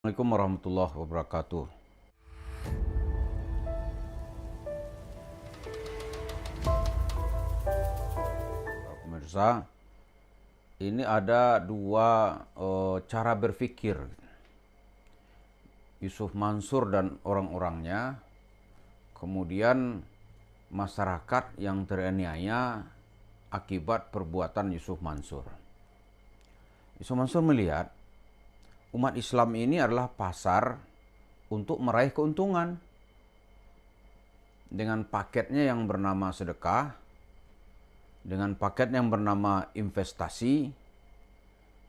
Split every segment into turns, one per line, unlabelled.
Assalamualaikum warahmatullahi wabarakatuh. Pemirsa, ini ada dua cara berpikir Yusuf Mansur dan orang-orangnya, kemudian masyarakat yang teraniaya akibat perbuatan Yusuf Mansur. Yusuf Mansur melihat umat Islam ini adalah pasar untuk meraih keuntungan. Dengan paketnya yang bernama sedekah, dengan paket yang bernama investasi,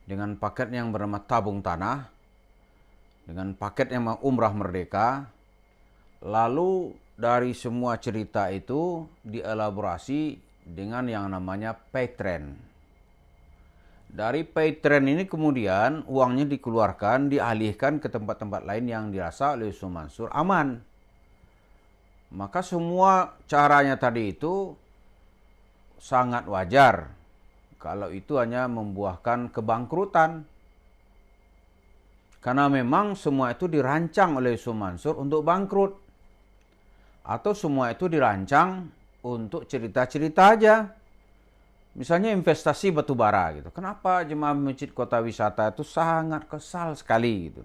dengan paket yang bernama tabung tanah, dengan paket yang bernama umrah merdeka. Lalu dari semua cerita itu dielaborasi dengan yang namanya pay trend. Dari pay trend ini kemudian uangnya dikeluarkan, dialihkan ke tempat-tempat lain yang dirasa oleh Yusuf Mansur aman. Maka semua caranya tadi itu sangat wajar kalau itu hanya membuahkan kebangkrutan. Karena memang semua itu dirancang oleh Yusuf Mansur untuk bangkrut. Atau semua itu dirancang untuk cerita-cerita aja. Misalnya investasi batu bara gitu. Kenapa jemaah masjid kota wisata itu sangat kesal sekali gitu.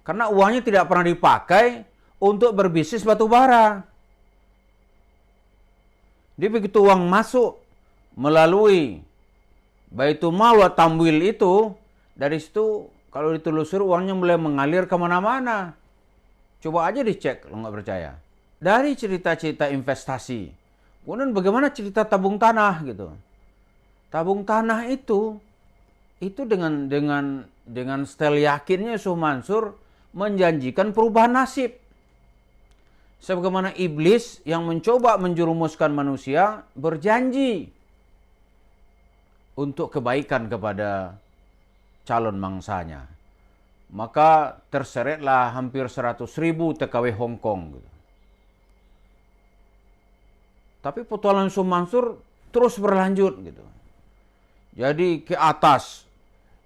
Karena uangnya tidak pernah dipakai untuk berbisnis batu bara. Jadi begitu uang masuk melalui Baitul Mal wa Tamwil itu, dari situ kalau ditelusuri uangnya mulai mengalir kemana-mana. Coba aja dicek kalau nggak percaya. Dari cerita-cerita investasi. Kemudian bagaimana cerita tabung tanah gitu. Tabung tanah itu dengan setel yakinnya Yusuf Mansur menjanjikan perubahan nasib. Sebagaimana iblis yang mencoba menjerumuskan manusia berjanji untuk kebaikan kepada calon mangsanya. Maka terseretlah hampir 100.000 TKW Hong Kong gitu. Tapi petualangan Yusuf Mansur terus berlanjut gitu. Jadi ke atas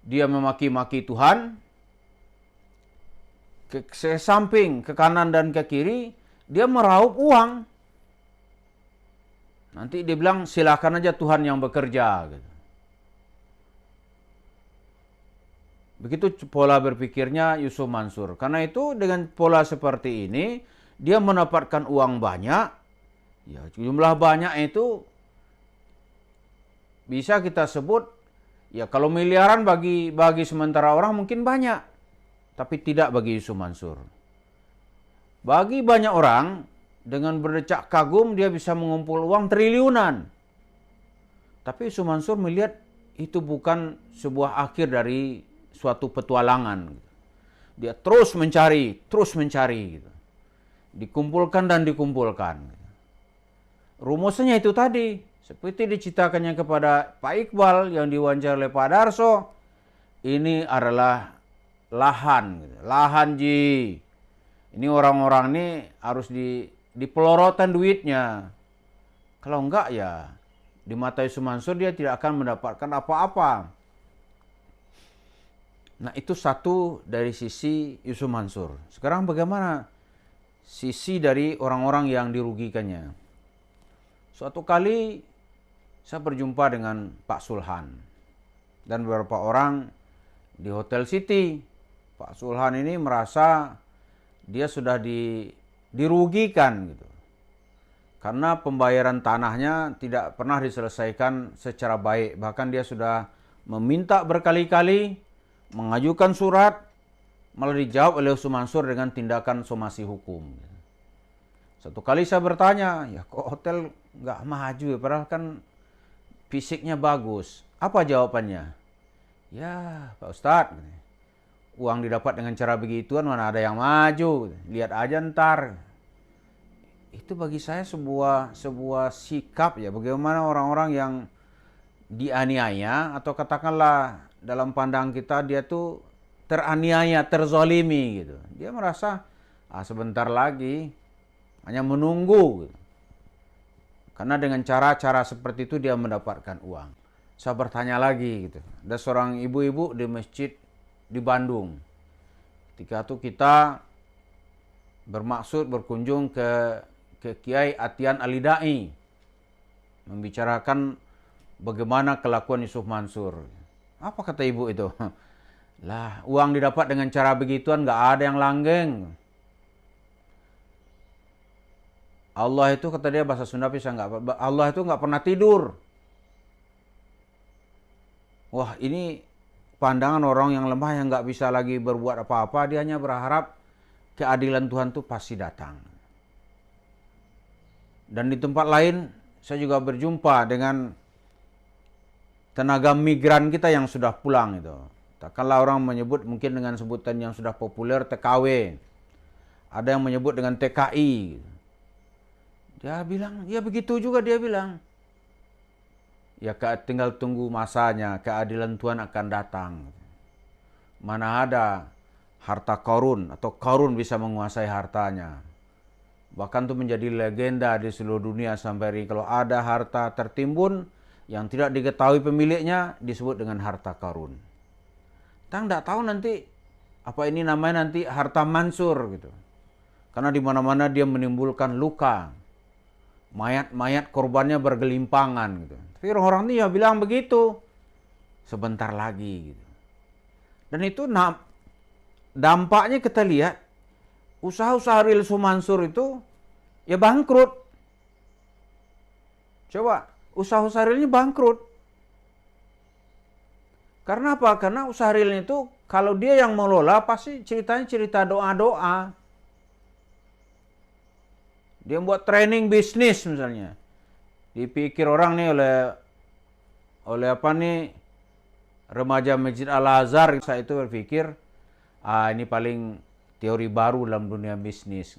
dia memaki-maki Tuhan, ke samping, ke kanan dan ke kiri dia meraup uang. Nanti dia bilang silakan aja Tuhan yang bekerja gitu. Begitu pola berpikirnya Yusuf Mansur. Karena itu dengan pola seperti ini dia mendapatkan uang banyak. Ya, jumlah banyak itu bisa kita sebut ya kalau miliaran bagi sementara orang mungkin banyak, tapi tidak bagi Yusuf Mansur. Bagi banyak orang dengan berdecak kagum dia bisa mengumpul uang triliunan. Tapi Yusuf Mansur melihat itu bukan sebuah akhir dari suatu petualangan. Dia terus mencari gitu. Dikumpulkan dan dikumpulkan. Rumusnya itu tadi, seperti diceritakannya kepada Pak Iqbal yang diwawancara oleh Pak Darso, ini adalah lahan ji. Ini orang-orang ini harus dipelorotan duitnya. Kalau enggak ya di mata Yusuf Mansur dia tidak akan mendapatkan apa-apa. Nah itu satu dari sisi Yusuf Mansur. Sekarang bagaimana sisi dari orang-orang yang dirugikannya? Suatu kali saya berjumpa dengan Pak Sulhan dan beberapa orang di Hotel City. Pak Sulhan ini merasa dia sudah dirugikan gitu. Karena pembayaran tanahnya tidak pernah diselesaikan secara baik. Bahkan dia sudah meminta berkali-kali, mengajukan surat, malah dijawab oleh Yusuf Mansur dengan tindakan somasi hukum. Satu kali saya bertanya, ya kok hotel nggak maju ya, padahal kan fisiknya bagus. Apa jawabannya? Ya Pak Ustadz, uang didapat dengan cara begituan mana ada yang maju, lihat aja ntar. Itu bagi saya sebuah sikap ya, bagaimana orang-orang yang dianiaya atau katakanlah dalam pandang kita dia tuh teraniaya, terzolimi gitu. Dia merasa sebentar lagi hanya menunggu gitu. Karena dengan cara-cara seperti itu dia mendapatkan uang. Saya bertanya lagi gitu. Ada seorang ibu-ibu di masjid di Bandung. Ketika itu kita bermaksud berkunjung ke Kiai Atian Alidai, membicarakan bagaimana kelakuan Yusuf Mansur. Apa kata ibu itu? Lah, uang didapat dengan cara begituan nggak ada yang langgeng. Allah itu, kata dia bahasa Sunda bisa nggak? Allah itu nggak pernah tidur. Wah, ini pandangan orang yang lemah yang nggak bisa lagi berbuat apa-apa. Dia hanya berharap keadilan Tuhan itu pasti datang. Dan di tempat lain saya juga berjumpa dengan tenaga migran kita yang sudah pulang itu. Takkanlah orang menyebut mungkin dengan sebutan yang sudah populer TKW. Ada yang menyebut dengan TKI. Dia bilang, ya begitu juga dia bilang. Ya tinggal tunggu masanya, keadilan Tuhan akan datang. Mana ada harta Qarun atau Qarun bisa menguasai hartanya. Bahkan itu menjadi legenda di seluruh dunia sampai hari kalau ada harta tertimbun yang tidak diketahui pemiliknya disebut dengan harta Qarun. Kita nggak tahu nanti apa ini namanya nanti harta Mansur gitu. Karena di mana-mana dia menimbulkan luka. Mayat-mayat korbannya bergelimpangan gitu. Tapi orang-orang ini ya bilang begitu. Sebentar lagi gitu. Dan itu dampaknya kita lihat usaha-usaha real Yusuf Mansur itu ya bangkrut. Coba usaha-usaha realnya bangkrut. Karena apa? Karena usaha realnya itu kalau dia yang mengelola pasti ceritanya cerita doa-doa. Dia buat training bisnis misalnya. Dipikir orang nih oleh apa nih remaja Masjid Al-Azhar, saya itu berpikir ini paling teori baru dalam dunia bisnis.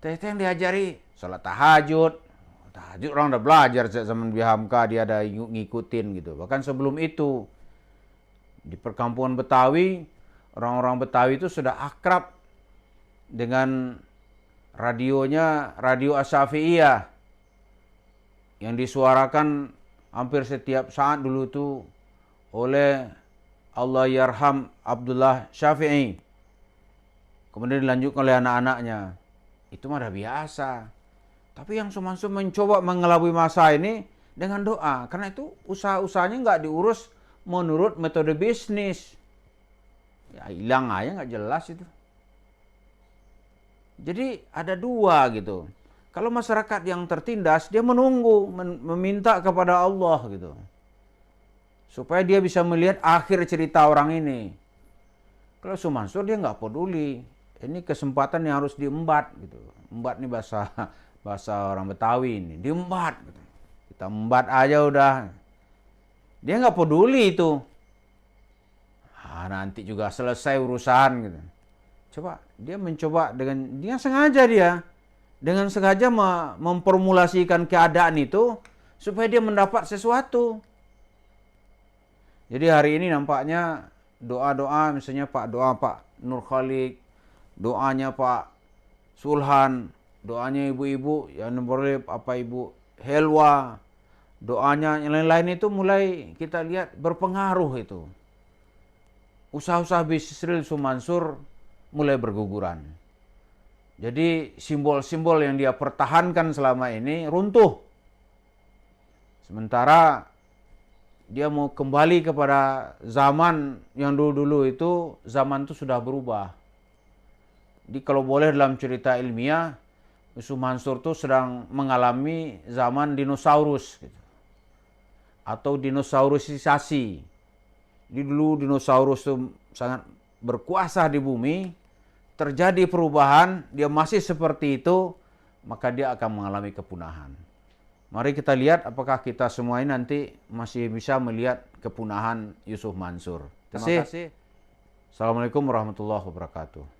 Ternyata yang diajari sholat tahajud. Tahajud orang udah belajar sejak zaman Bihamka, dia ada ngikutin gitu. Bahkan sebelum itu di perkampungan Betawi, orang-orang Betawi itu sudah akrab dengan radionya, radio Asy-Syafi'iyah yang disuarakan hampir setiap saat dulu itu oleh Allahyarham Abdullah Syafi'i. Kemudian dilanjutkan oleh anak-anaknya. Itu mah udah biasa. Tapi yang Mansur mencoba mengelabui masa ini dengan doa. Karena itu usaha-usahanya nggak diurus menurut metode bisnis. Ya hilang aja nggak jelas itu. Jadi ada dua gitu. Kalau masyarakat yang tertindas, dia menunggu, meminta kepada Allah gitu. Supaya dia bisa melihat akhir cerita orang ini. Kalau Yusuf Mansur dia nggak peduli. Ini kesempatan yang harus diembat gitu. Embat ini bahasa orang Betawi ini. Diembat gitu. Kita embat aja udah. Dia nggak peduli itu. Nanti juga selesai urusan gitu. Coba dia mencoba dia sengaja dengan sengaja memformulasikan keadaan itu supaya dia mendapat sesuatu. Jadi hari ini nampaknya doa-doa misalnya Pak Nur Khalik, doanya Pak Sulhan, doanya ibu-ibu yang boleh Ibu Helwa, doanya yang lain-lain itu mulai kita lihat berpengaruh itu. Usaha-usaha bisnis Yusuf Mansur mulai berguguran. Jadi simbol-simbol yang dia pertahankan selama ini runtuh. Sementara dia mau kembali kepada zaman yang dulu-dulu itu, zaman itu sudah berubah. Jadi kalau boleh dalam cerita ilmiah, Yusuf Mansur itu sedang mengalami zaman dinosaurus gitu. Atau dinosaurusisasi. Jadi dulu dinosaurus itu sangat berkuasa di bumi, terjadi perubahan, dia masih seperti itu, maka dia akan mengalami kepunahan. Mari kita lihat apakah kita semua ini nanti masih bisa melihat kepunahan Yusuf Mansur. Terima kasih. Assalamualaikum warahmatullahi wabarakatuh.